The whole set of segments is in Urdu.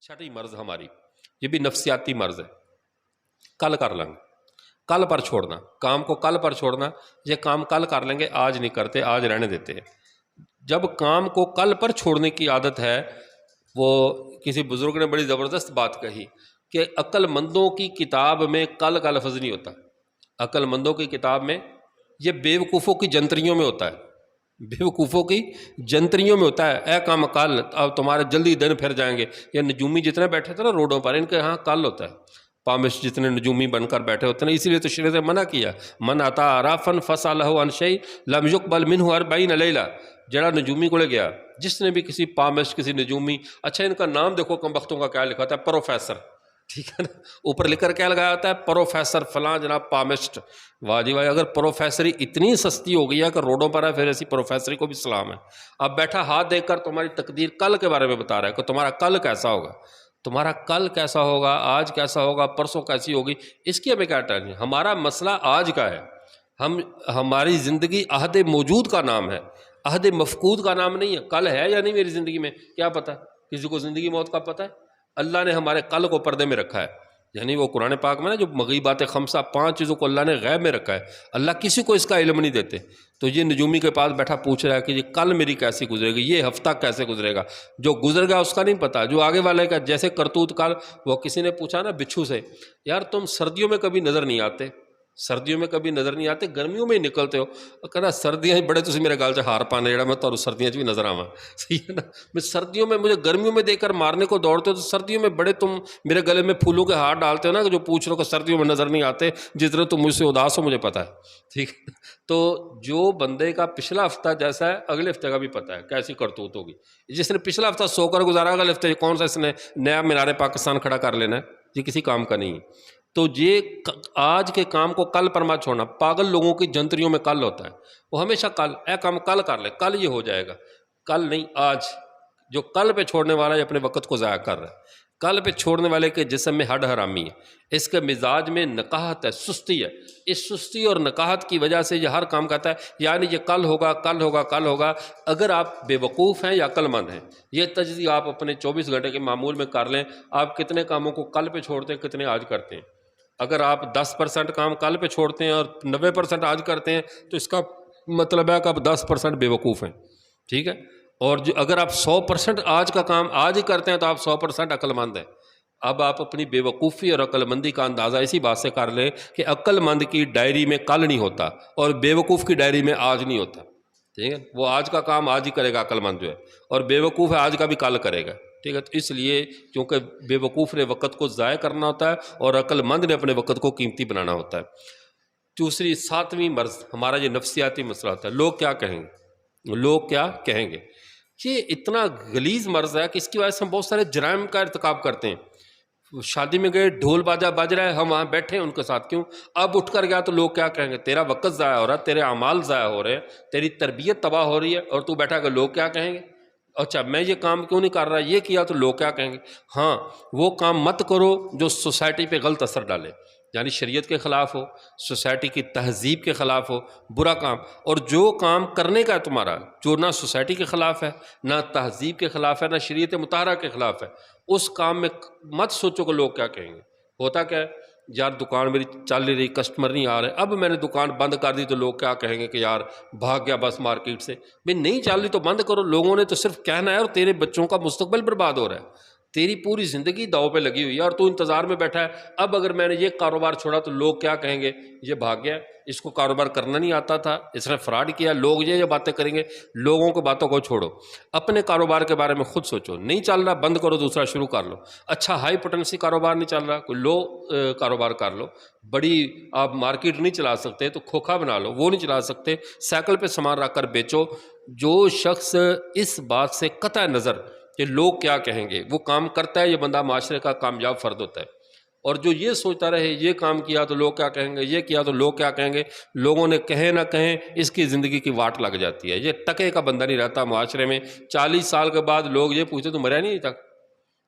چھٹی مرض ہماری یہ بھی نفسیاتی مرض ہے، کل کر لیں گے، کل پر چھوڑنا، کام کو کل پر چھوڑنا، یہ کام کل کر لیں گے، آج نہیں کرتے، آج رہنے دیتے ہیں۔ جب کام کو کل پر چھوڑنے کی عادت ہے، وہ کسی بزرگ نے بڑی زبردست بات کہی کہ عقل مندوں کی کتاب میں کل کا لفظ نہیں ہوتا، عقل مندوں کی کتاب میں یہ بیوقوفوں کی جنتریوں میں ہوتا ہے، بیوقوفوں کی جنتریوں میں ہوتا ہے، اے کام کل، اب تمہارے جلدی دن پھر جائیں گے۔ یہ نجومی جتنے بیٹھے تھے نا روڈوں پر، ان کے ہاں کل ہوتا ہے، پامش جتنے نجومی بن کر بیٹھے ہوتے ہیں، اسی لیے تو شریعت نے منع کیا، من اتا عرافا فسألہ عن شیء لم یقبل منہ 40 لیلہ، جڑا نجومی کو لے گیا، جس نے بھی کسی پامش کسی نجومی، اچھا ان کا نام دیکھو کم بختوں کا کیا لکھا ہوتا ہے، پروفیسر، ٹھیک ہے نا، اوپر لکھ کر کیا لگایا ہوتا ہے، پروفیسر فلاں جناب پامسٹ، واہ جی واہ، اگر پروفیسری اتنی سستی ہو گئی ہے کہ روڈوں پر ہے، پھر ایسی پروفیسری کو بھی سلام ہے۔ اب بیٹھا ہاتھ دیکھ کر تمہاری تقدیر کل کے بارے میں بتا رہا ہے کہ تمہارا کل کیسا ہوگا، تمہارا کل کیسا ہوگا، آج کیسا ہوگا، پرسوں کیسی ہوگی، اس کی ہمیں کیا ٹینشن ہے؟ ہمارا مسئلہ آج کا ہے، ہماری زندگی عہد موجود کا نام ہے، عہد مفقود کا نام نہیں ہے۔ کل ہے یا نہیں میری زندگی میں کیا پتہ، کسی کو زندگی موت کا پتہ ہے؟ اللہ نے ہمارے کل کو پردے میں رکھا ہے، یعنی وہ قرآن پاک میں نا جو مغیبات خمسہ، 5 چیزوں کو اللہ نے غیب میں رکھا ہے، اللہ کسی کو اس کا علم نہیں دیتے۔ تو یہ نجومی کے پاس بیٹھا پوچھ رہا ہے کہ یہ کل میری کیسی گزرے گی، یہ ہفتہ کیسے گزرے گا، جو گزر گا اس کا نہیں پتا، جو آگے والے کا جیسے کرتوت کل۔ وہ کسی نے پوچھا نا بچھو سے، یار تم سردیوں میں کبھی نظر نہیں آتے، سردیوں میں کبھی نظر نہیں آتے، گرمیوں میں ہی نکلتے ہو، کہنا سردیاں بڑے تسی میرے گال سے ہار پانے جڑا میں تو سردیاں بھی نظر آواں، صحیح ہے نا، میں سردیوں میں مجھے گرمیوں میں دیکھ کر مارنے کو دوڑتے ہو، تو سردیوں میں بڑے تم میرے گلے میں پھولوں کے ہار ڈالتے ہو نا، کہ جو پوچھ رہو کہ سردیوں میں نظر نہیں آتے، جتنے تم مجھ سے اداس ہو مجھے پتہ ہے، ٹھیک ہے۔ تو جو بندے کا پچھلا ہفتہ جیسا ہے اگلے ہفتے کا بھی پتہ ہے کیسی کرتوت ہوگی۔ جس نے پچھلا ہفتہ سو کر گزارا، اگلے ہفتے کون سا اس نے نیا مینار پاکستان کھڑا کر لینا ہے، یہ کسی کام کا نہیں ہے۔ تو یہ آج کے کام کو کل پر مت چھوڑنا، پاگل لوگوں کی جنتریوں میں کل ہوتا ہے، وہ ہمیشہ کل، اے کام کل کر لے، کل یہ ہو جائے گا، کل نہیں آج۔ جو کل پہ چھوڑنے والا ہے اپنے وقت کو ضائع کر رہا ہے، کل پہ چھوڑنے والے کے جسم میں ہڈ حرامی ہے، اس کے مزاج میں نقاہت ہے، سستی ہے، اس سستی اور نقاہت کی وجہ سے یہ ہر کام کرتا ہے، یعنی یہ کل ہوگا کل ہوگا کل ہوگا۔ اگر آپ بے وقوف ہیں یا عقل مند ہیں، یہ تجزیہ آپ اپنے 24 گھنٹے کے معمول میں کر لیں، آپ کتنے کاموں کو کل پہ چھوڑتے ہیں، کتنے آج کرتے ہیں۔ اگر آپ 10% کام کل پہ چھوڑتے ہیں اور 90% آج کرتے ہیں، تو اس کا مطلب ہے کہ آپ 10% بے وقوف ہیں، ٹھیک ہے۔ اور جو اگر آپ 100% آج کا کام آج ہی کرتے ہیں، تو آپ 100% عقل مند ہیں۔ اب آپ اپنی بے وقوفی اور عقل مندی کا اندازہ اسی بات سے کر لیں کہ عقل مند کی ڈائری میں کل نہیں ہوتا، اور بے وقوف کی ڈائری میں آج نہیں ہوتا، ٹھیک ہے۔ وہ آج کا کام آج ہی کرے گا عقل مند جو ہے، اور بے وقوف ہے آج کا بھی کل کرے گا، ٹھیک ہے۔ تو اس لیے کیونکہ بے وقوف نے وقت کو ضائع کرنا ہوتا ہے، اور عقل مند نے اپنے وقت کو قیمتی بنانا ہوتا ہے۔ دوسری 7ویں مرض ہمارا یہ نفسیاتی مسئلہ ہوتا ہے، لوگ کیا کہیں گے، لوگ کیا کہیں گے۔ یہ اتنا غلیظ مرض ہے کہ اس کی وجہ سے ہم بہت سارے جرائم کا ارتکاب کرتے ہیں۔ شادی میں گئے، ڈھول باجا بج رہا ہے، ہم وہاں بیٹھے ہیں ان کے ساتھ، کیوں؟ اب اٹھ کر گیا تو لوگ کیا کہیں گے، تیرا وقت ضائع ہو رہا ہے، تیرے اعمال ضائع ہو رہے ہیں، تیری تربیت تباہ ہو رہی ہے، اور تو بیٹھا کہ لوگ کیا کہیں گے۔ اچھا میں یہ کام کیوں نہیں کر رہا، یہ کیا تو لوگ کیا کہیں گے۔ ہاں وہ کام مت کرو جو سوسائٹی پہ غلط اثر ڈالے، یعنی شریعت کے خلاف ہو، سوسائٹی کی تہذیب کے خلاف ہو، برا کام۔ اور جو کام کرنے کا ہے تمہارا، جو نہ سوسائٹی کے خلاف ہے، نہ تہذیب کے خلاف ہے، نہ شریعت مطہرہ کے خلاف ہے، اس کام میں مت سوچو کہ لوگ کیا کہیں گے۔ ہوتا کیا ہے، یار دکان میری چل نہیں رہی، کسٹمر نہیں آ رہے، اب میں نے دکان بند کر دی تو لوگ کیا کہیں گے کہ یار بھاگ گیا بس مارکیٹ سے۔ بھئی نہیں چل رہی تو بند کرو، لوگوں نے تو صرف کہنا ہے، اور تیرے بچوں کا مستقبل برباد ہو رہا ہے، تیری پوری زندگی داؤ پہ لگی ہوئی ہے، اور تو انتظار میں بیٹھا ہے اب اگر میں نے یہ کاروبار چھوڑا تو لوگ کیا کہیں گے، یہ بھاگ گیا، اس کو کاروبار کرنا نہیں آتا تھا، اس نے فراڈ کیا، لوگ یہ باتیں کریں گے۔ لوگوں کو باتوں کو چھوڑو، اپنے کاروبار کے بارے میں خود سوچو، نہیں چل رہا بند کرو، دوسرا شروع کر لو۔ اچھا ہائی پوٹینسی کاروبار نہیں چل رہا، کوئی لو کاروبار کر لو، بڑی آپ مارکیٹ نہیں چلا سکتے تو کھوکھا بنا لو، وہ نہیں چلا سکتے، سائیکل پہ سامان رکھ کر بیچو۔ جو شخص اس بات سے قطع نظر کہ لوگ کیا کہیں گے وہ کام کرتا ہے، یہ بندہ معاشرے کا کامیاب فرد ہوتا ہے۔ اور جو یہ سوچتا رہے یہ کام کیا تو لوگ کیا کہیں گے، یہ کیا تو لوگ کیا کہیں گے، لوگوں نے کہیں نہ کہیں، اس کی زندگی کی واٹ لگ جاتی ہے، یہ ٹکے کا بندہ نہیں رہتا معاشرے میں۔ 40 سال کے بعد لوگ یہ پوچھتے تو مریا نہیں تک،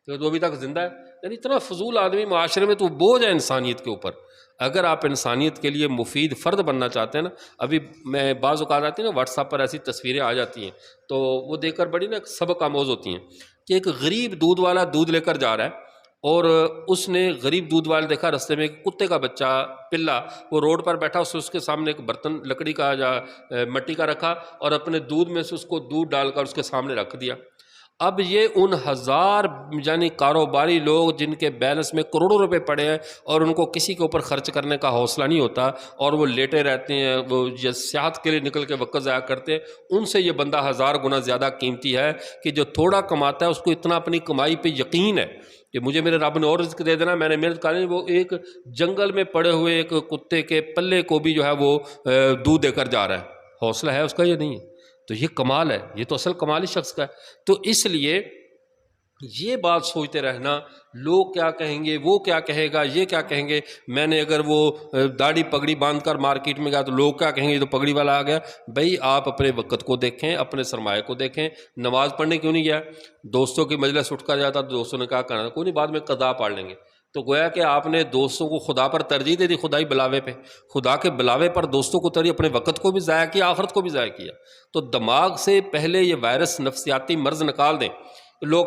تو ابھی تک زندہ ہے، یعنی اتنا فضول آدمی معاشرے میں، تو بوجھ ہے انسانیت کے اوپر۔ اگر آپ انسانیت کے لیے مفید فرد بننا چاہتے ہیں نا، ابھی میں بعض اوقات آتی ہیں نا واٹس ایپ پر ایسی تصویریں آ جاتی ہیں تو وہ دیکھ کر بڑی نا سبق آموز ہوتی ہیں کہ ایک غریب دودھ والا دودھ لے کر جا رہا ہے، اور اس نے غریب دودھ والا دیکھا رستے میں ایک کتے کا بچہ پلا وہ روڈ پر بیٹھا، اس کے سامنے ایک برتن لکڑی کا یا مٹی کا رکھا اور اپنے دودھ میں سے اس کو دودھ ڈال کر اس کے سامنے رکھ دیا۔ اب یہ ان ہزار یعنی کاروباری لوگ جن کے بیلنس میں کروڑوں روپے پڑے ہیں اور ان کو کسی کے اوپر خرچ کرنے کا حوصلہ نہیں ہوتا اور وہ لیٹے رہتے ہیں، وہ سیاحت کے لیے نکل کے وقت ضائع کرتے ہیں، ان سے یہ بندہ ہزار گنا زیادہ قیمتی ہے کہ جو تھوڑا کماتا ہے اس کو اتنا اپنی کمائی پہ یقین ہے کہ مجھے میرے رب نے اور رزق دے دینا، میں نے محنت کرنی، وہ ایک جنگل میں پڑے ہوئے ایک کتے کے پلے کو بھی جو ہے وہ دودھ دے کر جا رہا ہے۔ حوصلہ ہے اس کا یہ نہیں ہے، تو یہ کمال ہے، یہ تو اصل کمال ہی شخص کا ہے۔ تو اس لیے یہ بات سوچتے رہنا لوگ کیا کہیں گے، وہ کیا کہے گا، یہ کیا کہیں گے، میں نے اگر وہ داڑھی پگڑی باندھ کر مارکیٹ میں گیا تو لوگ کیا کہیں گے، یہ تو پگڑی والا آ گیا۔ بھائی آپ اپنے وقت کو دیکھیں، اپنے سرمایہ کو دیکھیں۔ نماز پڑھنے کیوں نہیں گیا؟ دوستوں کی مجلس اٹھ کر جاتا تو دوستوں نے کہا کرنا کوئی نہیں، بعد میں قضا پڑھ لیں گے، تو گویا کہ آپ نے دوستوں کو خدا پر ترجیح دے دی، خدائی بلاوے پہ، خدا کے بلاوے پر دوستوں کو ترجیح، اپنے وقت کو بھی ضائع کیا، آخرت کو بھی ضائع کیا۔ تو دماغ سے پہلے یہ وائرس نفسیاتی مرض نکال دیں۔ لوگ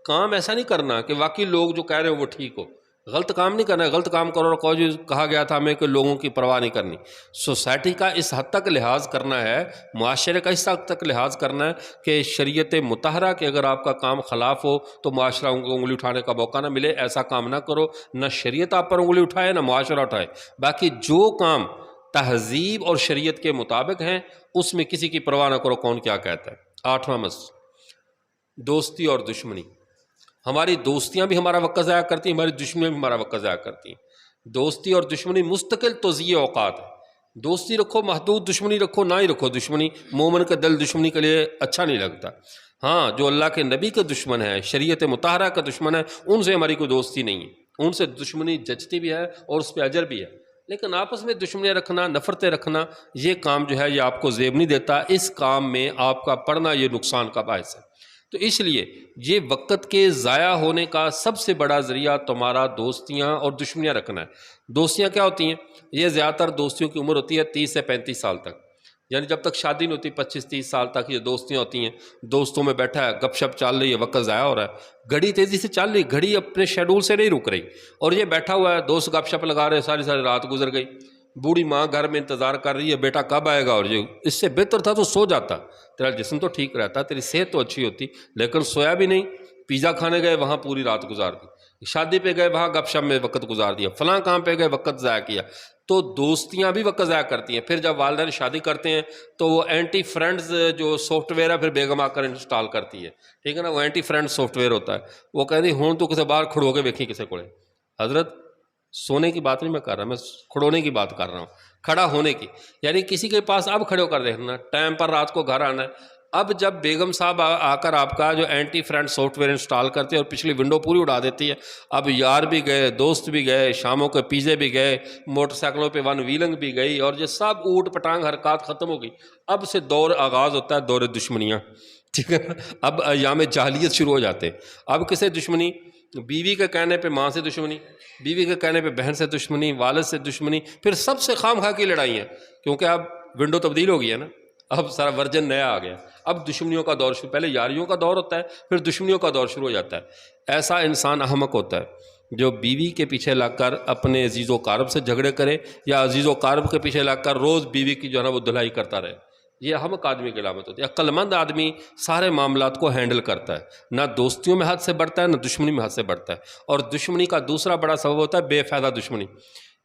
کام ایسا نہیں کرنا کہ واقعی لوگ جو کہہ رہے ہیں وہ ٹھیک ہو، غلط کام نہیں کرنا، غلط کام کرو اور جو کہا گیا تھا ہمیں کہ لوگوں کی پرواہ نہیں کرنی۔ سوسائٹی کا اس حد تک لحاظ کرنا ہے، معاشرے کا اس حد تک لحاظ کرنا ہے کہ شریعت مطہرہ کہ اگر آپ کا کام خلاف ہو تو معاشرہ ان کو انگلی اٹھانے کا موقع نہ ملے، ایسا کام نہ کرو، نہ شریعت آپ پر انگلی اٹھائے نہ معاشرہ اٹھائے۔ باقی جو کام تہذیب اور شریعت کے مطابق ہیں اس میں کسی کی پرواہ نہ کرو کون کیا کہتا ہے۔ 8واں مسئلہ دوستی اور دشمنی۔ ہماری دوستیاں بھی ہمارا وقت ضائع کرتی ہیں، ہماری دشمنیاں بھی ہمارا وقت ضائع کرتی ہیں۔ دوستی اور دشمنی مستقل توزیع اوقات ہے، دوستی رکھو محدود، دشمنی رکھو نہ ہی رکھو۔ دشمنی مومن کا دل دشمنی کے لیے اچھا نہیں لگتا۔ ہاں جو اللہ کے نبی کا دشمن ہے، شریعت مطہرہ کا دشمن ہے، ان سے ہماری کوئی دوستی نہیں ہے، ان سے دشمنی جچتی بھی ہے اور اس پہ اجر بھی ہے، لیکن آپس میں دشمنیاں رکھنا، نفرتیں رکھنا، یہ کام جو ہے یہ آپ کو زیب نہیں دیتا، اس کام میں آپ کا پڑنا یہ نقصان کا باعث ہے۔ تو اس لیے یہ وقت کے ضائع ہونے کا سب سے بڑا ذریعہ تمہارا دوستیاں اور دشمنیاں رکھنا ہے۔ دوستیاں کیا ہوتی ہیں؟ یہ زیادہ تر دوستیوں کی عمر ہوتی ہے 30 سے 35 سال تک، یعنی جب تک شادی نہیں ہوتی 25-30 سال تک یہ دوستیاں ہوتی ہیں۔ دوستوں میں بیٹھا ہے، گپ شپ چل رہی ہے، وقت ضائع ہو رہا ہے، گھڑی تیزی سے چل رہی، گھڑی اپنے شیڈول سے نہیں رک رہی، اور یہ بیٹھا ہوا ہے، دوست گپ شپ لگا رہے، ساری ساری رات گزر گئی، بوڑھی ماں گھر میں انتظار کر رہی ہے بیٹا کب آئے گا، اور یہ اس سے بہتر تھا تو سو جاتا، تیرا جسم تو ٹھیک رہتا، تیری صحت تو اچھی ہوتی، لیکن سویا بھی نہیں۔ پیزا کھانے گئے وہاں پوری رات گزار دی، شادی پہ گئے وہاں گپ شپ میں وقت گزار دیا، فلاں کام پہ گئے وقت ضائع کیا۔ تو دوستیاں بھی وقت ضائع کرتی ہیں۔ پھر جب والدین شادی کرتے ہیں تو وہ اینٹی فرینڈز جو سافٹ ویئر ہے پھر بیگم آ کر انسٹال کرتی ہے، ٹھیک ہے نا، وہ اینٹی فرینڈ سافٹ ویئر ہوتا ہے، وہ کہتی ہوں تو کسی باہر کھڑو کے ویکھی کسے کولے۔ حضرت سونے کی بات نہیں میں کر رہا، میں کھڑونے کی بات کر رہا ہوں، کھڑا ہونے کی، یعنی کسی کے پاس اب کھڑے ہو کر دیکھنا، ٹائم پر رات کو گھر آنا ہے۔ اب جب بیگم صاحب آ کر آپ کا جو anti friend software install کرتی ہے اور پچھلی ونڈو پوری اڑا دیتی ہے، اب یار بھی گئے، دوست بھی گئے، شاموں کے پیزے بھی گئے، موٹر سائیکلوں پہ ون ویلنگ بھی گئی، اور یہ سب اوٹ پٹانگ حرکات ختم ہو گئی۔ اب سے دور آغاز ہوتا ہے، دور دشمنیاں، ٹھیک ہے نا، اب ایام جاہلیت شروع ہو جاتے ہیں۔ اب کسے دشمنی؟ بیوی کے کہنے پہ ماں سے دشمنی، بیوی کے کہنے پہ بہن سے دشمنی، والد سے دشمنی، پھر سب سے خام خواہ کی لڑائی ہیں، کیونکہ اب ونڈو تبدیل ہو گئی ہے نا، اب سارا ورژن نیا آ گیا، اب دشمنیوں کا دور شروع، پہلے یاریوں کا دور ہوتا ہے پھر دشمنیوں کا دور شروع ہو جاتا ہے۔ ایسا انسان احمق ہوتا ہے جو بیوی کے پیچھے لگ کر اپنے عزیز و قارب سے جھگڑے کرے، یا عزیز و قارب کے پیچھے لگ کر روز بیوی کی جو ہے نا وہ دھلائی کرتا رہے۔ یہ احمق آدمی کی علامت ہوتی ہے۔ عقل مند آدمی سارے معاملات کو ہینڈل کرتا ہے، نہ دوستیوں میں حد سے بڑھتا ہے نہ دشمنی میں حد سے بڑھتا ہے۔ اور دشمنی کا دوسرا بڑا سبب ہوتا ہے بے فائدہ دشمنی۔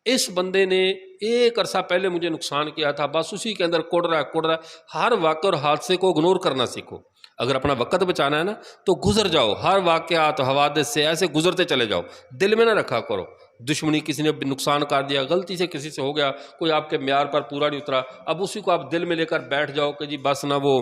اس بندے نے ایک عرصہ پہلے مجھے نقصان کیا تھا، بس اسی کے اندر کوڑ رہا ہے۔ ہر واقعہ اور حادثے کو اگنور کرنا سیکھو۔ اگر اپنا وقت بچانا ہے نا تو گزر جاؤ، ہر واقعات حوادث سے ایسے گزرتے چلے جاؤ، دل میں نہ رکھا کرو۔ دشمنی کسی نے نقصان کر دیا، غلطی سے کسی سے ہو گیا، کوئی آپ کے معیار پر پورا نہیں اترا، اب اسی کو آپ دل میں لے کر بیٹھ جاؤ کہ جی بس نہ، وہ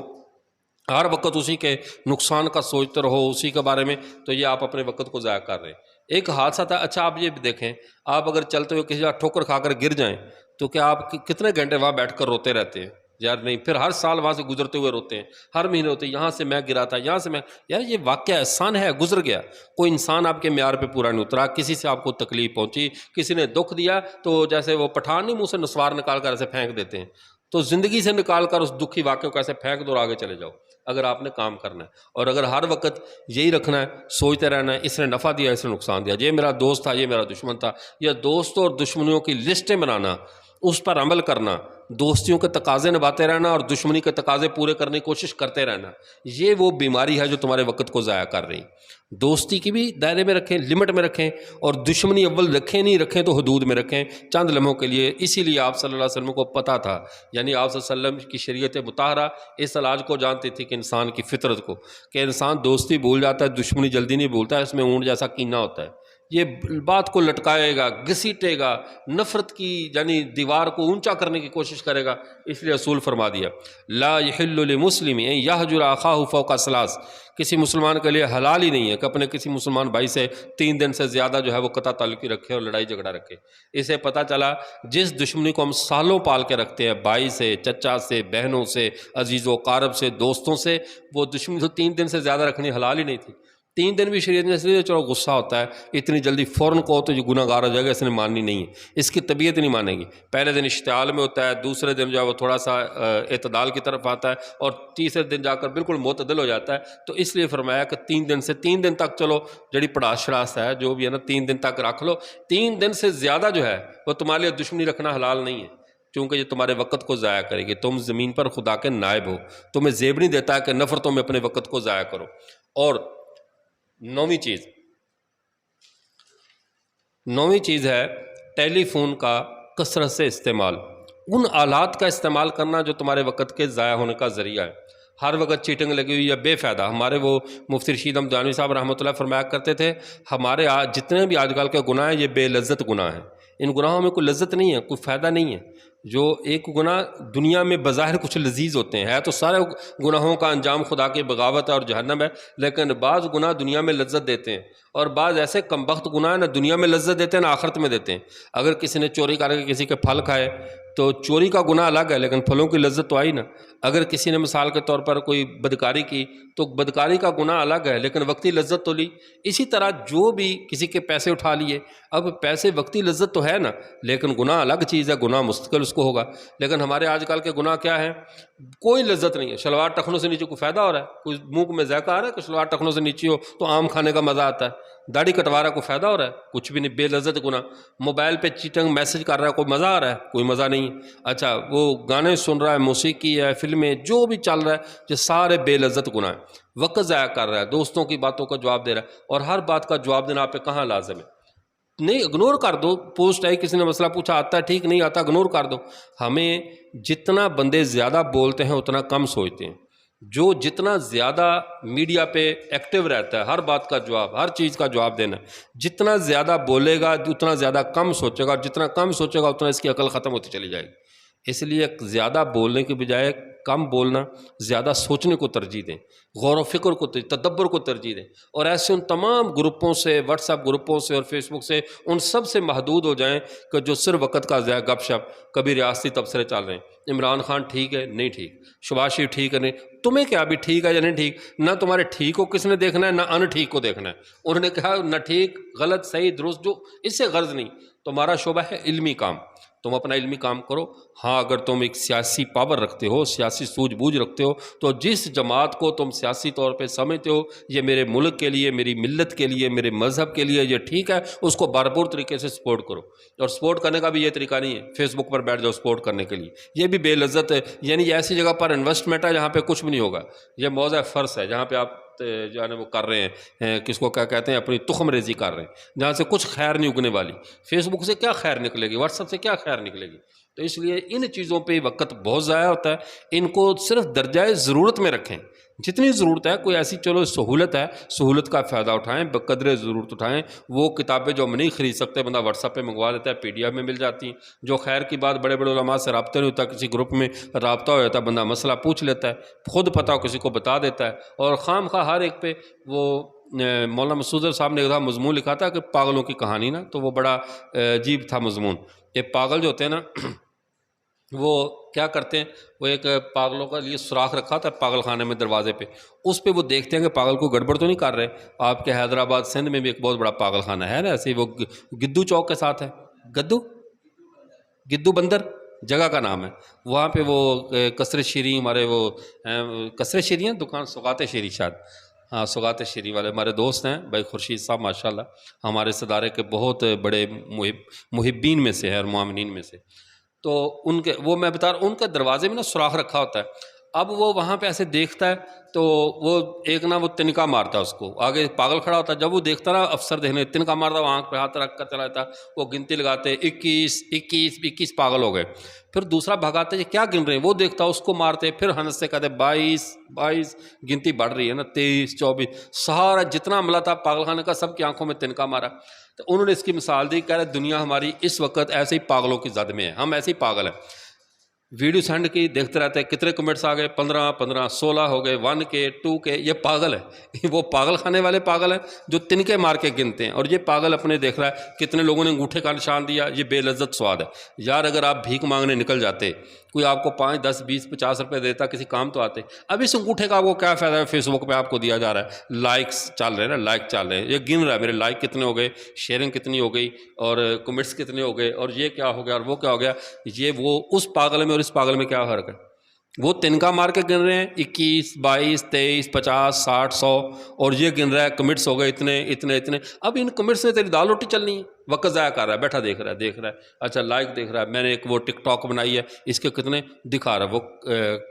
ہر وقت اسی کے نقصان کا سوچتے رہو، اسی کے بارے میں، تو یہ آپ اپنے وقت کو ضائع کر رہے ہیں۔ ایک حادثہ تھا، اچھا آپ یہ بھی دیکھیں، آپ اگر چلتے ہوئے کسی جگہ ٹھوکر کھا کر گر جائیں تو کیا آپ کتنے گھنٹے وہاں بیٹھ کر روتے رہتے ہیں؟ یار نہیں، پھر ہر سال وہاں سے گزرتے ہوئے روتے ہیں، ہر مہینے ہوتے ہیں، یہاں سے میں گرا تھا، یہاں سے میں، یار یہ واقعہ احسان ہے، گزر گیا، کوئی انسان آپ کے معیار پہ پورا نہیں اترا، کسی سے آپ کو تکلیف پہنچی، کسی نے دکھ دیا تو جیسے وہ پٹھان نہیں منہ سے نسوار نکال کر ایسے پھینک دیتے ہیں، تو زندگی سے نکال کر اس دکھی واقعے کو ایسے پھینک دو اور آگے چلے جاؤ اگر آپ نے کام کرنا ہے۔ اور اگر ہر وقت یہی رکھنا ہے، سوچتے رہنا ہے اس نے نفع دیا، اس نے نقصان دیا، یہ میرا دوست تھا، یہ میرا دشمن تھا، یا دوستوں اور دشمنیوں کی لسٹیں بنانا، اس پر عمل کرنا، دوستیوں کے تقاضے نبھاتے رہنا اور دشمنی کے تقاضے پورے کرنے کی کوشش کرتے رہنا، یہ وہ بیماری ہے جو تمہارے وقت کو ضائع کر رہی۔ دوستی کی بھی دائرے میں رکھیں، لمٹ میں رکھیں، اور دشمنی اول رکھیں نہیں، رکھیں تو حدود میں رکھیں، چند لمحوں کے لیے۔ اسی لیے آپ صلی اللہ علیہ وسلم کو پتہ تھا، یعنی آپ صلی اللہ علیہ وسلم کی شریعت مطہرہ اس علاج کو جانتی تھی کہ انسان کی فطرت کو، کہ انسان دوستی بھول جاتا ہے، دشمنی جلدی نہیں بھولتا ہے، اس میں اونٹ جیسا کینہ ہوتا ہے، یہ بات کو لٹکائے گا، گھسیٹے گا، نفرت کی یعنی دیوار کو اونچا کرنے کی کوشش کرے گا۔ اس لیے اصول فرما دیا، لا یحل لمسلم ان یہجر اخاہ فوق ثلاث، کسی مسلمان کے لیے حلال ہی نہیں ہے کہ اپنے کسی مسلمان بھائی سے 3 دن سے زیادہ جو ہے وہ قطع تعلقی رکھے اور لڑائی جھگڑا رکھے۔ اسے پتہ چلا جس دشمنی کو ہم سالوں پال کے رکھتے ہیں، بھائی سے، چچا سے، بہنوں سے، عزیز و اقارب سے، دوستوں سے، وہ دشمنی تو 3 دن سے زیادہ رکھنی حلال ہی نہیں تھی۔ 3 دن بھی شریعت نے اس لیے چلو غصہ ہوتا ہے، اتنی جلدی فوراً کو تو یہ گناہ گار ہو جائے گا، اس نے ماننی نہیں ہے، اس کی طبیعت نہیں مانے گی۔ پہلے دن اشتعال میں ہوتا ہے، دوسرے دن جو ہے وہ تھوڑا سا اعتدال کی طرف آتا ہے، اور تیسرے دن جا کر بالکل معتدل ہو جاتا ہے۔ تو اس لیے فرمایا کہ 3 دن سے 3 دن تک چلو جڑی پڑاس شڑاس ہے جو بھی ہے نا 3 دن تک رکھ لو، 3 دن سے زیادہ جو ہے وہ تمہارے لیے دشمنی رکھنا حلال نہیں ہے، چونکہ یہ تمہارے وقت کو ضائع کرے گی۔ تم زمین پر خدا کے نائب ہو، تمہیں زیب نہیں دیتا ہے کہ نفرتوں میں اپنے وقت کو ضائع کرو۔ اور نویں چیز ہے ٹیلی فون کا کثرت سے استعمال، ان آلات کا استعمال کرنا جو تمہارے وقت کے ضائع ہونے کا ذریعہ ہے۔ ہر وقت چیٹنگ لگی ہوئی ہے بے فائدہ۔ ہمارے وہ مفتی رشید احمد دانوی صاحب رحمۃ اللہ فرمایا کرتے تھے، ہمارے جتنے بھی آج کل کے گناہ ہیں یہ بے لذت گناہ ہیں، ان گناہوں میں کوئی لذت نہیں ہے، کوئی فائدہ نہیں ہے۔ جو ایک گناہ دنیا میں بظاہر کچھ لذیذ ہوتے ہیں، ہے تو سارے گناہوں کا انجام خدا کی بغاوت ہے اور جہنم ہے، لیکن بعض گناہ دنیا میں لذت دیتے ہیں، اور بعض ایسے کمبخت گناہ نہ دنیا میں لذت دیتے ہیں نہ آخرت میں دیتے ہیں۔ اگر کسی نے چوری کر کے کسی کے پھل کھائے تو چوری کا گناہ الگ ہے، لیکن پھلوں کی لذت تو آئی نا۔ اگر کسی نے مثال کے طور پر کوئی بدکاری کی تو بدکاری کا گناہ الگ ہے، لیکن وقتی لذت تو لی۔ اسی طرح جو بھی کسی کے پیسے اٹھا لیے، اب پیسے وقتی لذت تو ہے نا، لیکن گناہ الگ چیز ہے، گناہ مستقل اس کو ہوگا۔ لیکن ہمارے آج کل کے گناہ کیا ہیں؟ کوئی لذت نہیں ہے، شلوار ٹخنوں سے نیچے کوئی فائدہ ہو رہا ہے؟ کوئی منہ میں ذائقہ آ رہا ہے کہ شلوار ٹخنوں سے نیچے ہو تو آم کھانے کا مزہ آتا ہے؟ داڑھی کٹوا رہا ہے کوئی فائدہ ہو رہا ہے؟ کچھ بھی نہیں، بے لذت گناہ۔ موبائل پہ چیٹنگ میسج کر رہا ہے، کوئی مزہ آ رہا ہے؟ کوئی مزہ نہیں۔ اچھا وہ گانے سن رہا ہے، موسیقی ہے، فلمیں، جو بھی چل رہا ہے، یہ سارے بے لذت گناہ ہیں۔ وقت ضائع کر رہا ہے، دوستوں کی باتوں کا جواب دے رہا ہے، اور ہر بات کا جواب دینا آپ پہ کہاں لازم ہے؟ نہیں، اگنور کر دو۔ پوسٹ آئی، کسی نے مسئلہ پوچھا، آتا ہے ٹھیک، نہیں آتا اگنور کر دو۔ ہمیں جتنا بندے زیادہ بولتے ہیں اتنا کم سوچتے ہیں۔ جو جتنا زیادہ میڈیا پہ ایکٹیو رہتا ہے، ہر بات کا جواب، ہر چیز کا جواب دینا، جتنا زیادہ بولے گا اتنا زیادہ کم سوچے گا، اور جتنا کم سوچے گا اتنا اس کی عقل ختم ہوتی چلی جائے گی۔ اس لیے زیادہ بولنے کی بجائے کم بولنا، زیادہ سوچنے کو ترجیح دیں، غور و فکر کو، تدبر کو ترجیح دیں، اور ایسے ان تمام گروپوں سے، واٹس ایپ گروپوں سے اور فیس بک سے، ان سب سے محدود ہو جائیں کہ جو صرف وقت کا ضائع گپ شپ، کبھی ریاستی تبصرے چل رہے ہیں، عمران خان ٹھیک ہے نہیں ٹھیک، شباز شریف ٹھیک ہے نہیں، تمہیں کیا بھی ٹھیک ہے یا نہیں ٹھیک؟ نہ تمہارے ٹھیک کو کس نے دیکھنا ہے، نہ ان ٹھیک کو دیکھنا ہے۔ انہوں نے کہا نہ ٹھیک غلط صحیح درست، جو اس سے غرض نہیں۔ تمہارا شعبہ ہے علمی کام، تم اپنا علمی کام کرو۔ ہاں اگر تم ایک سیاسی پاور رکھتے ہو، سیاسی سوجھ بوجھ رکھتے ہو، تو جس جماعت کو تم سیاسی طور پہ سمجھتے ہو یہ میرے ملک کے لیے، میری ملت کے لیے، میرے مذہب کے لیے یہ ٹھیک ہے، اس کو بھرپور طریقے سے سپورٹ کرو۔ اور سپورٹ کرنے کا بھی یہ طریقہ نہیں ہے فیس بک پر بیٹھ جاؤ سپورٹ کرنے کے لیے، یہ بھی بے لذت ہے۔ یعنی ایسی جگہ پر انویسٹمنٹ ہے جہاں پہ کچھ بھی نہیں ہوگا، یہ موضع فرض ہے جہاں پہ آپ جو ہے نا وہ کر رہے ہیں، کس کو کیا کہتے ہیں، اپنی تخم ریزی کر رہے ہیں، جہاں سے کچھ خیر نہیں اگنے والی۔ فیس بک سے کیا خیر نکلے گی؟ واٹس ایپ سے کیا خیر نکلے گی؟ تو اس لیے ان چیزوں پہ وقت بہت ضائع ہوتا ہے، ان کو صرف درجۂ ضرورت میں رکھیں، جتنی ضرورت ہے۔ کوئی ایسی چلو سہولت ہے، سہولت کا فائدہ اٹھائیں، بقدر ضرورت اٹھائیں۔ وہ کتابیں جو ہم نہیں خرید سکتے بندہ واٹس ایپ پہ منگوا دیتا ہے، PDF میں مل جاتی ہیں۔ جو خیر کی بات بڑے بڑے علماء سے رابطہ نہیں ہوتا، کسی گروپ میں رابطہ ہو جاتا ہے، بندہ مسئلہ پوچھ لیتا ہے، خود پتہ ہو کسی کو بتا دیتا ہے۔ اور خام خواہ ہر ایک پہ وہ مولانا مسعود صاحب نے ایک مضمون لکھا تھا کہ پاگلوں کی کہانی نا، تو وہ بڑا عجیب تھا مضمون۔ یہ پاگل جو ہوتے ہیں نا، وہ کیا کرتے ہیں، وہ ایک پاگلوں کا لیے سوراخ رکھا ہوتا ہے پاگل خانے میں دروازے پہ، اس پہ وہ دیکھتے ہیں کہ پاگل کو گڑبڑ تو نہیں کر رہے۔ آپ کے حیدرآباد سندھ میں بھی ایک بہت بڑا پاگل خانہ ہے نا، ایسے ہی وہ گدو چوک کے ساتھ ہے، گدو بندر جگہ کا نام ہے، وہاں پہ وہ کثرت شیریں ہمارے وہ کثرت شیریں دکان سوغات شیری شاید، ہاں سوغات شیری والے ہمارے دوست ہیں بھائی خورشید صاحب ماشاءاللہ، ہمارے اس ادارے کے بہت بڑے محبین میں سے ہے اور معاملین میں سے۔ تو ان کے وہ میں بتا رہا ہوں، ان کے دروازے میں نا سوراخ رکھا ہوتا ہے، اب وہ وہاں پہ ایسے دیکھتا ہے تو وہ ایک نا وہ تنکا مارتا ہے اس کو، آگے پاگل کھڑا ہوتا ہے، جب وہ دیکھتا نا افسر دیکھنے تنکا مارتا، وہ آنکھ پہ ہاتھ رکھ کر چلا جاتا، وہ گنتی لگاتے 21 پاگل ہو گئے، پھر دوسرا بھگاتے یہ کیا گن رہے ہیں، وہ دیکھتا اس کو مارتے، پھر ہنس سے کہتے 22 گنتی بڑھ رہی ہے نا، 23 24 سارا جتنا عملہ تھا پاگل خانے کا سب کی آنکھوں میں تنکا مارا۔ تو انہوں نے اس کی مثال دی، کہہ رہے دنیا ہماری اس وقت ایسے ہی پاگلوں کی زد میں ہے، ہم ایسے ہی پاگل ہیں۔ ویڈیو سینڈ کی دیکھتے رہتے ہیں کتنے کمنٹس آ گئے، 15 16 ہو گئے، 1 کے 2 کے، یہ پاگل ہے وہ پاگل خانے والے پاگل ہیں جو تنکے مار کے گنتے ہیں، اور یہ پاگل اپنے دیکھ رہا ہے کتنے لوگوں نے انگوٹھے کا نشان دیا، یہ بے لذت سواد ہے یار۔ اگر آپ بھیک مانگنے نکل جاتے، کوئی آپ کو 5 10 20 50 روپے دیتا، کسی کام تو آتے، اب اس انگوٹھے کا آپ کو کیا فائدہ ہے، فیس بک پہ آپ کو دیا جا رہا ہے، لائکس چل رہے ہیں نا، لائک چل رہے ہیں، یہ گن رہا ہے میرے لائک کتنے ہو گئے، شیئرنگ کتنی ہو گئی، اور کمنٹس کتنے ہو گئے، اور یہ کیا ہو گیا اور وہ کیا ہو گیا۔ یہ وہ اس پاگل میں اور اس پاگل میں کیا فرق ہے، وہ تنکا مار کے گن رہے ہیں 21 22 23 50 60 100، اور یہ گن رہا ہے کمٹس ہو گئے اتنے اتنے اتنے۔ اب ان کمٹس میں تیری دال روٹی چلنی ہے، وقت ضائع کر رہا ہے، بیٹھا دیکھ رہا ہے اچھا لائک دیکھ رہا ہے، میں نے ایک وہ ٹک ٹاک بنائی ہے اس کے کتنے دکھا رہا ہے۔ وہ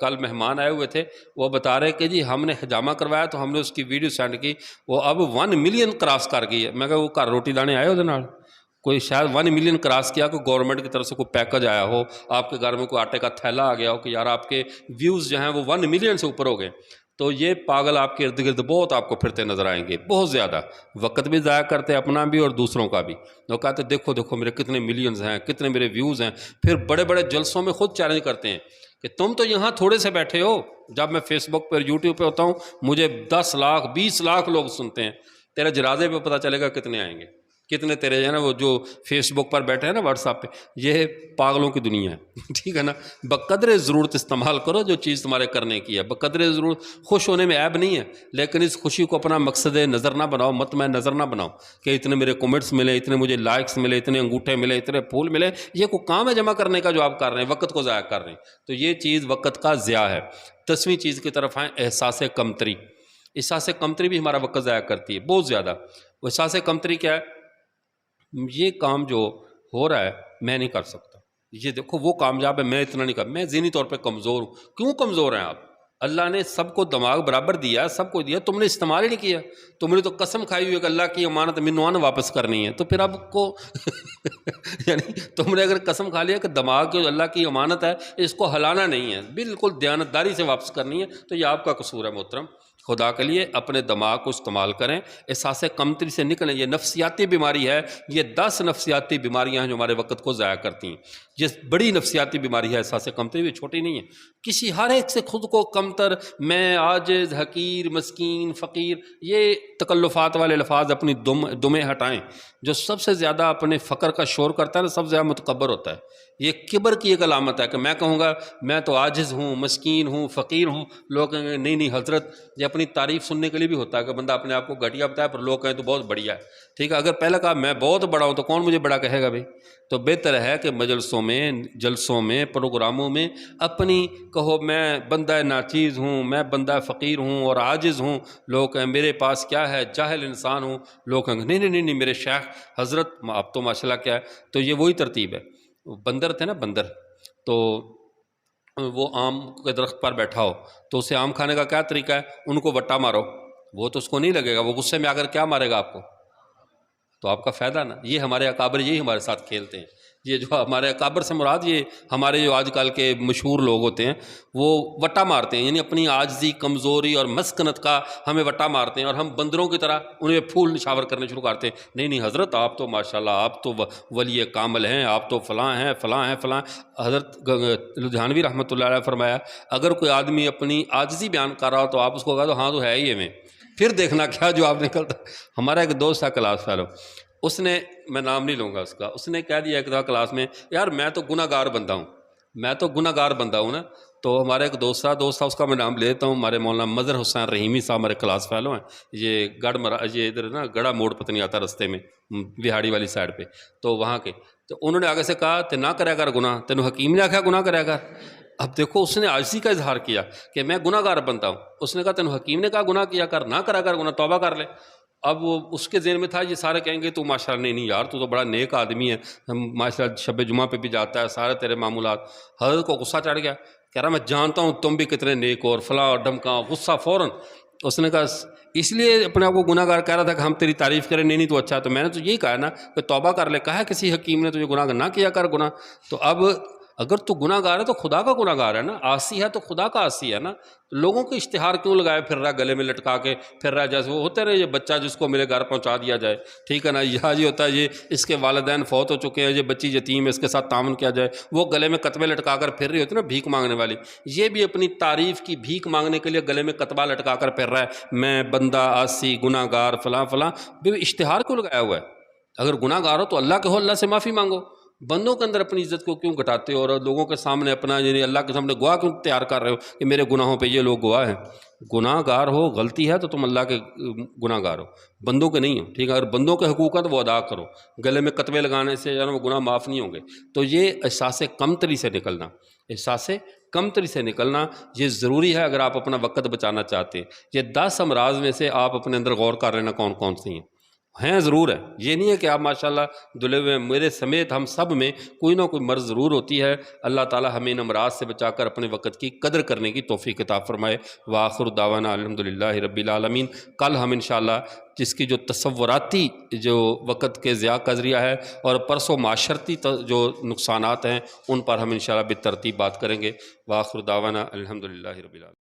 کل مہمان آئے ہوئے تھے، وہ بتا رہے کہ جی ہم نے حجامہ کروایا تو ہم نے اس کی ویڈیو سینڈ کی، وہ اب 1 ملین کراس کر گئی ہے۔ میں کہا وہ گھر روٹی لانے آئے وہ نال کوئی شاید 1 ملین کراس کیا، کوئی گورنمنٹ کی طرف سے کوئی پیکج آیا ہو، آپ کے گھر میں کوئی آٹے کا تھیلا آ گیا ہو کہ یار آپ کے ویوز جو ہیں وہ 1 ملین سے اوپر ہو گئے، تو یہ پاگل آپ کے ارد گرد بہت آپ کو پھرتے نظر آئیں گے، بہت زیادہ وقت بھی ضائع کرتے اپنا بھی اور دوسروں کا بھی۔ وہ کہتے دیکھو دیکھو میرے کتنے ملینز ہیں، کتنے میرے ویوز ہیں، پھر بڑے بڑے جلسوں میں خود چیلنج کرتے ہیں کہ تم تو یہاں تھوڑے سے بیٹھے ہو، جب میں فیس بک پر یوٹیوب پہ ہوتا ہوں مجھے 10 لاکھ 20 لاکھ لوگ سنتے ہیں، تیرے جنازے پہ پتہ چلے گا کتنے آئیں گے، کتنے تیرے جو ہے نا وہ جو فیس بک پر بیٹھے ہیں نا واٹس ایپ پہ، یہ پاگلوں کی دنیا ہے ٹھیک ہے نا۔ بقدر ضرورت استعمال کرو جو چیز تمہارے کرنے کی ہے، بقدر ضرورت۔ خوش ہونے میں عیب نہیں ہے، لیکن اس خوشی کو اپنا مقصد نظر نہ بناؤ، مطمع نظر نہ بناؤ کہ اتنے میرے کمنٹس ملے، اتنے مجھے لائکس ملے، اتنے انگوٹھے ملے، اتنے پھول ملے، یہ کوئی کام ہے جمع کرنے کا جو آپ کر رہے ہیں، وقت کو ضائع کر رہے ہیں، تو یہ چیز وقت کا ضیاع ہے۔ 10ویں چیز کی طرف آئیں، احساس کمتری۔ احساس کمتری بھی ہمارا وقت ضائع کرتی ہے بہت زیادہ۔ وہ احساس کمتری کیا ہے، یہ کام جو ہو رہا ہے میں نہیں کر سکتا، یہ دیکھو وہ کامیاب ہے میں اتنا نہیں کر، میں ذہنی طور پہ کمزور ہوں۔ کیوں کمزور ہیں آپ؟ اللہ نے سب کو دماغ برابر دیا، سب کو دیا، تم نے استعمال ہی نہیں کیا، تم نے تو قسم کھائی ہوئی ہے کہ اللہ کی امانت منوان واپس کرنی ہے، تو پھر اب کو یعنی تم نے اگر قسم کھا لیا کہ دماغ جو اللہ کی امانت ہے اس کو ہلانا نہیں ہے، بالکل دیانتداری سے واپس کرنی ہے، تو یہ آپ کا قصور ہے محترم۔ خدا کے لیے اپنے دماغ کو استعمال کریں، احساس کمتری سے نکلیں۔ یہ نفسیاتی بیماری ہے، یہ 10 نفسیاتی بیماریاں ہیں جو ہمارے وقت کو ضائع کرتی ہیں۔ یہ بڑی نفسیاتی بیماری ہے احساس کمتری، بھی چھوٹی نہیں ہے۔ کسی ہر ایک سے خود کو کمتر، میں عاجز، حقیر، مسکین، فقیر، یہ تکلفات والے الفاظ اپنی دمیں ہٹائیں۔ جو سب سے زیادہ اپنے فقر کا شور کرتا ہے نا، سب سے زیادہ متکبر ہوتا ہے۔ یہ کبر کی ایک علامت ہے کہ میں کہوں گا میں تو عاجز ہوں، مسکین ہوں، فقیر ہوں، لوگ کہیں گے نہیں نہیں حضرت، یہ اپنی تعریف سننے کے لیے بھی ہوتا ہے کہ بندہ اپنے آپ کو گھٹیا بتائے پر لوگ کہیں تو بہت بڑھیا ہے، ٹھیک ہے۔ اگر پہلے کہا میں بہت بڑا ہوں تو کون مجھے بڑا کہے گا بھائی؟ تو بہتر ہے کہ مجلسوں میں، جلسوں میں، پروگراموں میں اپنی کہو میں بندہ ناچیز ہوں، میں بندہ فقیر ہوں اور عاجز ہوں، لوگ کہیں میرے پاس کیا ہے، جاہل انسان ہوں، لوگ کہیں نہیں نہیں نہیں میرے شیخ حضرت اب تو ماشاءاللہ کیا ہے۔ تو یہ وہی ترتیب ہے۔ بندر تھے نا بندر، تو وہ آم کے درخت پر بیٹھا ہو تو اسے آم کھانے کا کیا طریقہ ہے، ان کو وٹا مارو، وہ تو اس کو نہیں لگے گا، وہ غصے میں آ کر کیا مارے گا آپ کو، تو آپ کا فائدہ نا۔ یہ ہمارے اکابر یہی ہمارے ساتھ کھیلتے ہیں۔ یہ جو ہمارے اکابر سے مراد یہ ہمارے جو آج کل کے مشہور لوگ ہوتے ہیں وہ وٹا مارتے ہیں، یعنی اپنی عاجزی، کمزوری اور مسکنت کا ہمیں وٹا مارتے ہیں، اور ہم بندروں کی طرح انہیں پھول نشاور کرنے شروع کرتے ہیں۔ نہیں نہیں حضرت آپ تو ماشاءاللہ آپ تو ولی کامل ہیں، آپ تو فلاں ہیں فلاں ہیں فلاں۔ حضرت لدھیانوی رحمۃ اللہ علیہ فرمایا اگر کوئی آدمی اپنی عاجزی بیان کر رہا ہو تو آپ اس کو کہا تو ہاں تو ہے ہی ہمیں، پھر دیکھنا کیا جواب نکلتا۔ ہمارا ایک دوست تھا کلاس فیلو، اس نے، میں نام نہیں لوں گا اس کا، اس نے کہہ دیا ایک دفعہ کلاس میں، یار میں تو گناہ گار بندہ ہوں، میں تو گناہ گار بندہ ہوں نا. تو ہمارا ایک دوست تھا, اس کا میں نام لیتا ہوں, ہمارے مولانا مظہر حسین رحیمی صاحب ہمارے کلاس فیلو ہیں. یہ یہ ادھر نا گڑھا موڑ پتہ نہیں آتا رستے میں, بہاڑی والی سائڈ پہ, تو وہاں کے. تو انہوں نے آگے سے کہا تے نہ کریا کر گناہ, تینوں حکیم نے آخیا گناہ کریا کر. اب دیکھو اس نے عاجزی کا اظہار کیا کہ میں گناہ گار بنتا ہوں. اس نے کہا تینوں حکیم نے کہا گناہ کیا کر, نہ کرا کر گناہ, توبہ کر لے. اب وہ اس کے ذہن میں تھا یہ سارے کہیں گے تو ماشاء اللہ نہیں یار, تو بڑا نیک آدمی ہے, ماشاء اللہ شب جمعہ پہ بھی جاتا ہے, سارے تیرے معمولات. حضرت کو غصہ چڑھ گیا, کہہ رہا میں جانتا ہوں تم بھی کتنے نیک ہو, اور فلاں اور ڈھمکاں, غصہ فوراً. اس نے کہا اس لیے اپنے آپ کو گناہ گار کہہ رہا تھا کہ ہم تیری تعریف کریں, نہیں تو اچھا. تو میں نے تو یہی کہا نا کہ توبہ کر لے, کہا کسی حکیم نے تجھے گناہ نہ کیا کر گناہ. تو اب اگر تو گناہ گار ہے تو خدا کا گناہ گار ہے نا, عاصی ہے تو خدا کا عاصی ہے نا. لوگوں کو اشتہار کیوں لگائے پھر رہا, گلے میں لٹکا کے پھر رہا, جیسے وہ ہوتے رہے یہ بچہ جس کو ملے گھر پہنچا دیا جائے, ٹھیک ہے نا, یہ ہوتا ہے یہ اس کے والدین فوت ہو چکے ہیں, یہ بچی یتیم ہے, اس کے ساتھ تعاون کیا جائے, وہ گلے میں کتبے لٹکا کر پھر رہی ہوتی ہے نا بھیک مانگنے والی. یہ بھی اپنی تعریف کی بھیک مانگنے کے لیے گلے میں کتبہ لٹکا کر پھر رہا ہے, میں بندہ عاصی گناہ گار فلاں فلاں. اشتہار کیوں لگایا ہوا ہے؟ اگر گناہ گار ہو تو اللہ کے ہو, اللہ سے معافی مانگو. بندوں کے اندر اپنی عزت کو کیوں گھٹاتے ہو, اور لوگوں کے سامنے اپنا یعنی اللہ کے سامنے گواہ کیوں تیار کر رہے ہو کہ میرے گناہوں پہ یہ لوگ گواہ ہیں؟ گناہ گار ہو, غلطی ہے تو تم اللہ کے گناہ گار ہو, بندوں کے نہیں ہو, ٹھیک ہے. اگر بندوں کے حقوق ہیں تو وہ ادا کرو, گلے میں کتبے لگانے سے وہ گناہ معاف نہیں ہوں گے. تو یہ احساس کمتری سے نکلنا, احساس کمتری سے نکلنا یہ ضروری ہے اگر آپ اپنا وقت بچانا چاہتے ہیں. یہ 10 امراض میں سے آپ اپنے اندر غور کر لینا کون کون سی ہیں ضرور ہے. یہ نہیں ہے کہ آپ ماشاءاللہ دلے ہوئے, میرے سمیت ہم سب میں کوئی نہ کوئی مرض ضرور ہوتی ہے. اللہ تعالی ہمیں ان امراض سے بچا کر اپنے وقت کی قدر کرنے کی توفیق عطا فرمائے. وآخر دعوانا الحمدللہ رب العالمین. کل ہم انشاءاللہ جس کی جو تصوراتی جو وقت کے ضیاع کا ذریعہ ہے, اور پرسوں معاشرتی جو نقصانات ہیں, ان پر ہم انشاءاللہ بالترتیب بات کریں گے. وآخر دعوانا الحمدللہ رب العالمین.